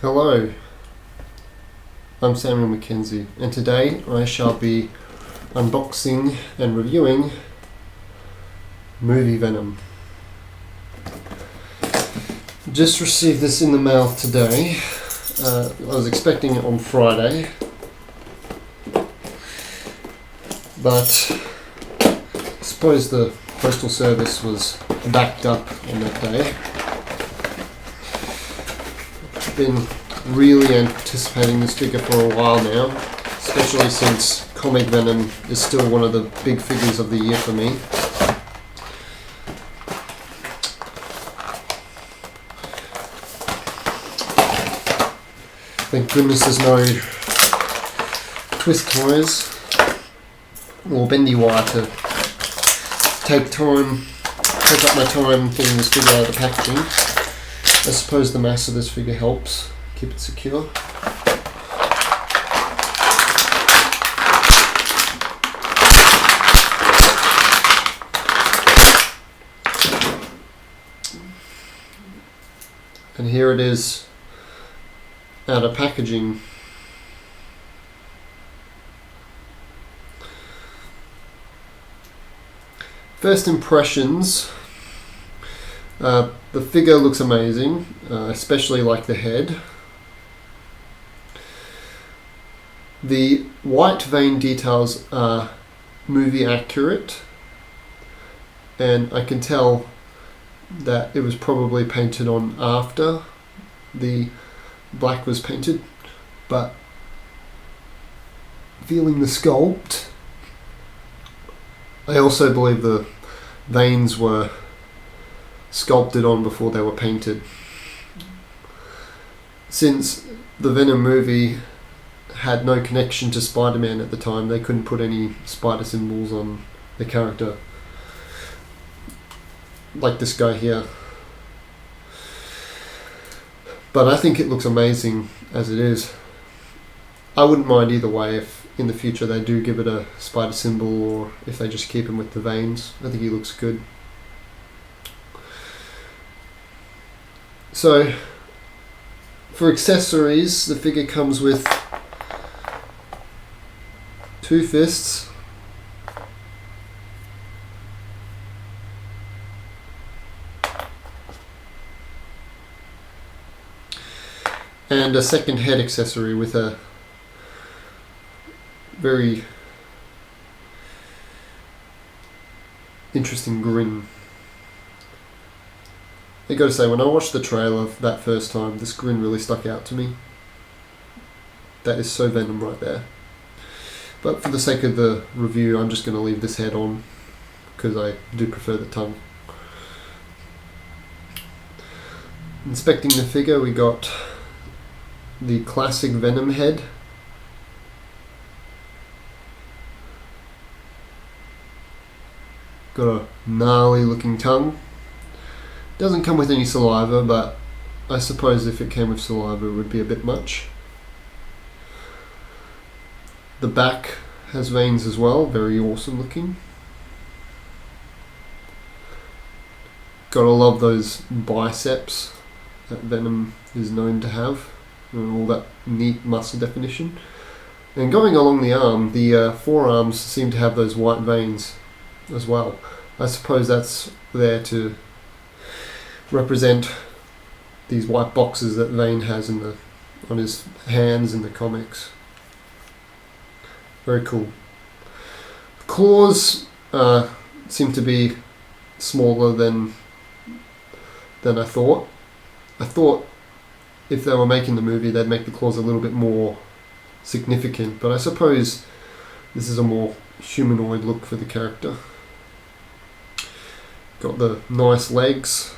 Hello, I'm Samuel Mackenzie, and today I shall be unboxing and reviewing movie Venom. Just received this in the mail today. I was expecting it on Friday, but I suppose the postal service was backed up on that day. Been really anticipating this figure for a while now, especially since comic Venom is still one of the big figures of the year for me. Thank goodness there's no twist ties or bendy wire to take up my time getting this figure out of the packaging. I suppose the mass of this figure helps keep it secure. And here it is out of packaging. First impressions. The figure looks amazing, especially like the head. The white vein details are movie accurate, and I can tell that it was probably painted on after the black was painted, but feeling the sculpt, I also believe the veins were sculpted on before they were painted. Since the Venom movie had no connection to Spider-Man at the time, they couldn't put any spider symbols on the character like this guy here. But I think it looks amazing as it is. I wouldn't mind either way if in the future they do give it a spider symbol, or if they just keep him with the veins. I think he looks good. So, for accessories, the figure comes with two fists, and a second head accessory with a very interesting grin. I gotta say, when I watched the trailer that first time, this grin really stuck out to me. That is so Venom right there. But for the sake of the review, I'm just going to leave this head on, because I do prefer the tongue. Inspecting the figure, we got the classic Venom head. Got a gnarly looking tongue. Doesn't come with any saliva, but I suppose if it came with saliva it would be a bit much. The back has veins as well, very awesome looking. Gotta love those biceps that Venom is known to have, and all that neat muscle definition. And going along the arm, the forearms seem to have those white veins as well. I suppose that's there to represent these white boxes that Vane has on his hands in the comics. Very cool. Claws seem to be smaller than I thought. I thought if they were making the movie, they'd make the claws a little bit more significant, but I suppose this is a more humanoid look for the character. Got the nice legs.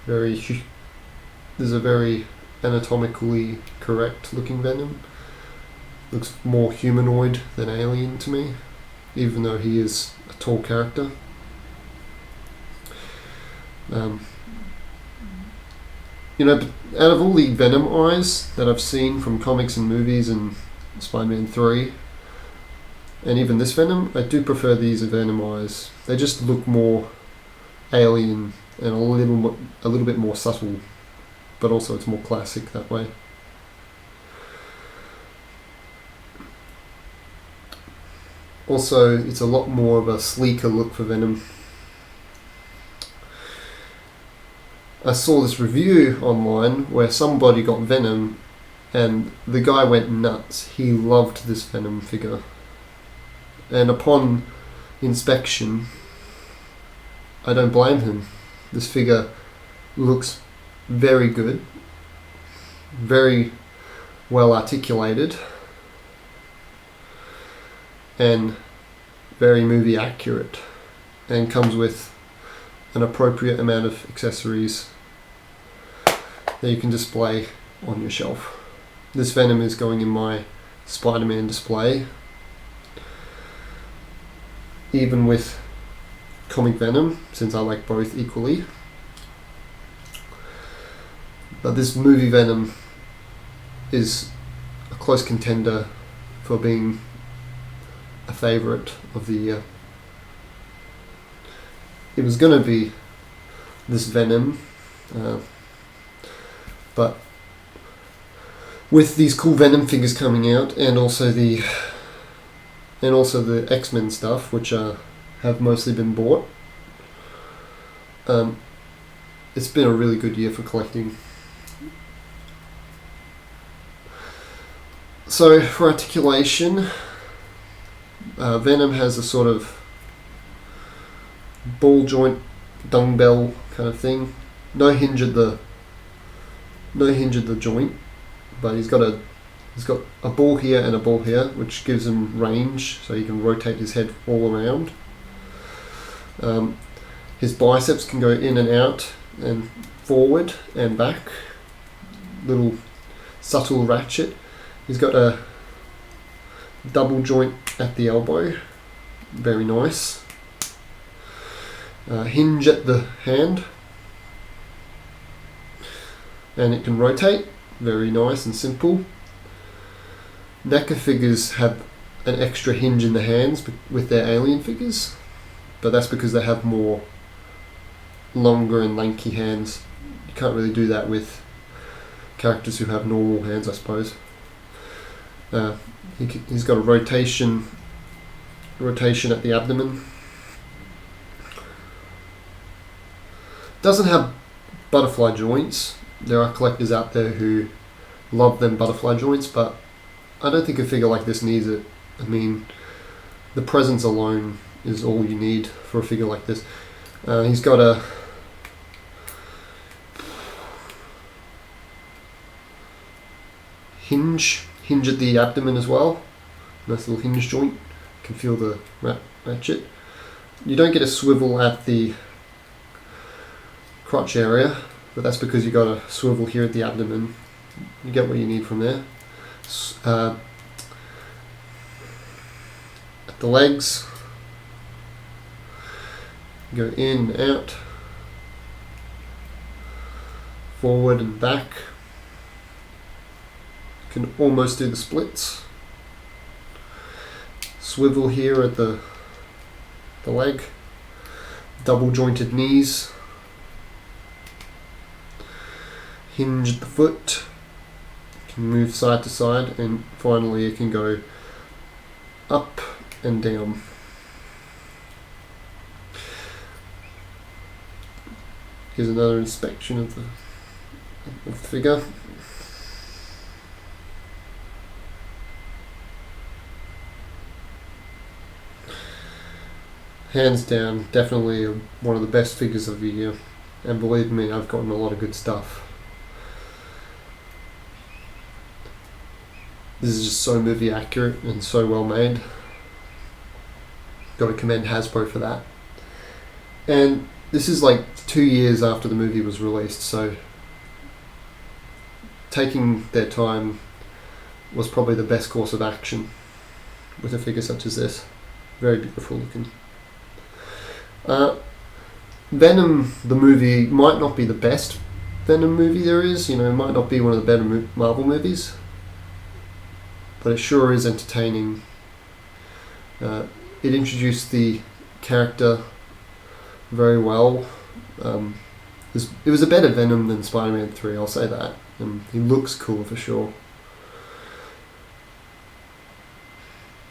There's a very anatomically correct looking Venom. Looks more humanoid than alien to me, even though he is a tall character. But out of all the Venom eyes that I've seen from comics and movies and Spider-Man 3, and even this Venom, I do prefer these Venom eyes. They just look more alien and a little bit more subtle. but also it's more classic that way. Also, it's a lot more of a sleeker look for Venom. I saw this review online where somebody got Venom and the guy went nuts. He loved this Venom figure. And upon inspection, I don't blame him. This figure looks very good, very well articulated, and very movie accurate, and comes with an appropriate amount of accessories that you can display on your shelf. This Venom is going in my Spider-Man display, even with comic Venom, since I like both equally. But this movie Venom is a close contender for being a favourite of the year. It was going to be this Venom, but with these cool Venom figures coming out, and also the X-Men stuff, which have mostly been bought, it's been a really good year for collecting. So for articulation, Venom has a sort of ball joint dumbbell kind of thing. No hinge at the joint, but he's got a ball here and a ball here, which gives him range, so he can rotate his head all around. His biceps can go in and out and forward and back. Little subtle ratchet. He's got a double joint at the elbow, very nice. Hinge at the hand, and it can rotate, very nice and simple. NECA figures have an extra hinge in the hands with their alien figures, but that's because they have more longer and lanky hands. You can't really do that with characters who have normal hands, I suppose. He's got a rotation at the abdomen. Doesn't have butterfly joints. There are collectors out there who love them butterfly joints, but I don't think a figure like this needs it. I mean, the presence alone is all you need for a figure like this. He's got a hinge at the abdomen as well. Nice little hinge joint. You can feel the ratchet. You don't get a swivel at the crotch area, but that's because you got a swivel here at the abdomen. You get what you need from there. At the legs, go in and out, forward and back. Can almost do the splits. Swivel here at the leg. Double jointed knees. Hinge at the foot. Can move side to side, and finally it can go up and down. Here's another inspection of the figure. Hands down, definitely one of the best figures of the year, and believe me, I've gotten a lot of good stuff. This is just so movie accurate and so well made. Got to commend Hasbro for that. And this is like 2 years after the movie was released, so taking their time was probably the best course of action with a figure such as this. Very beautiful looking. Venom, the movie, might not be the best Venom movie there is. You know, it might not be one of the better Marvel movies, but it sure is entertaining. It introduced the character very well. it was a better Venom than Spider-Man 3, I'll say that. And he looks cool for sure.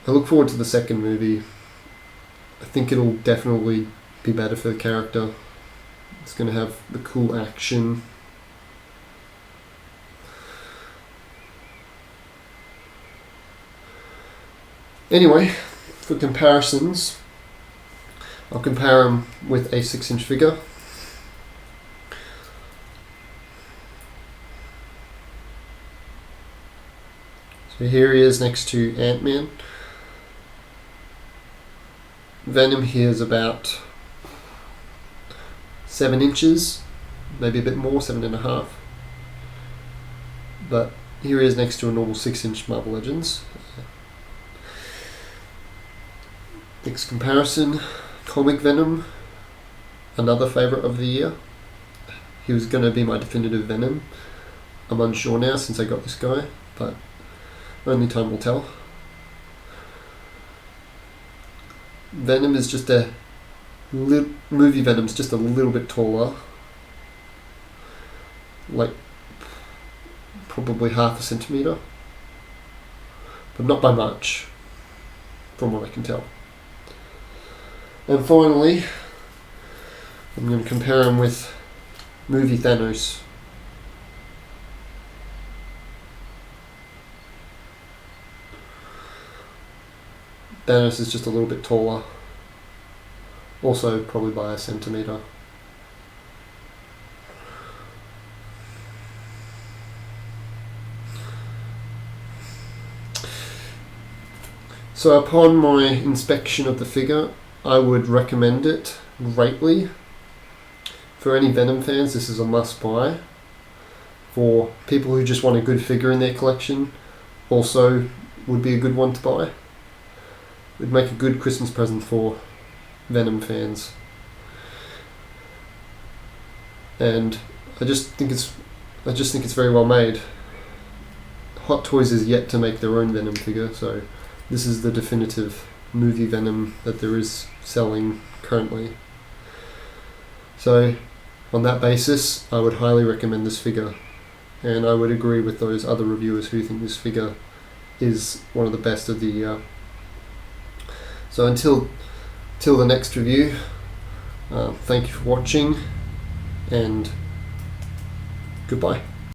I look forward to the second movie. I think it'll definitely be better for the character. It's going to have the cool action. Anyway, for comparisons, I'll compare him with a 6-inch figure. So here he is next to Ant-Man. Venom here is about 7 inches, maybe a bit more, 7.5. But here he is next to a normal 6-inch Marvel Legends. Next comparison, Comic Venom, another favourite of the year. He was going to be my definitive Venom. I'm unsure now since I got this guy, but only time will tell. Venom is just movie Venom's just a little bit taller, like probably 0.5 centimetre, but not by much, from what I can tell. And finally, I'm going to compare him with movie Thanos. Thanos is just a little bit taller, also probably by 1 centimetre. So upon my inspection of the figure, I would recommend it greatly. For any Venom fans, this is a must buy. For people who just want a good figure in their collection, also would be a good one to buy. It would make a good Christmas present for Venom fans. And I just think it's very well made. Hot Toys is yet to make their own Venom figure, so this is the definitive movie Venom that there is selling currently. So on that basis, I would highly recommend this figure, and I would agree with those other reviewers who think this figure is one of the best of the year. So until the next review, thank you for watching, and goodbye.